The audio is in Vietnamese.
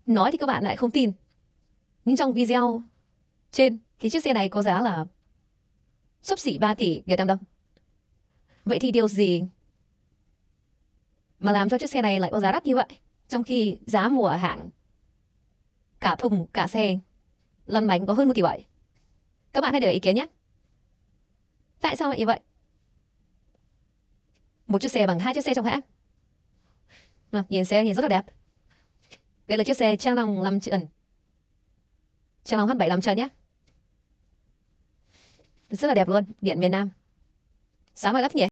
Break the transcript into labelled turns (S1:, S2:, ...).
S1: Nói thì các bạn lại không tin. Nhưng trong video trên thì chiếc xe này có giá là xấp xỉ 3 tỷ Việt Nam đồng. Vậy thì điều gì mà làm cho chiếc xe này lại có giá đắt như vậy, trong khi giá mùa hãng cả thùng cả xe lăn bánh có hơn 1,7 tỷ? Các bạn hãy để ý kiến nhé. Tại sao lại như vậy? Một chiếc xe bằng hai chiếc xe trong hãng. Nhìn xe nhìn rất là đẹp. Đây là chiếc xe Trang Long 5 chân, Trang Long H7 5 chân nhé. Rất là đẹp luôn, điện miền Nam. Sáng mai lắm nhỉ?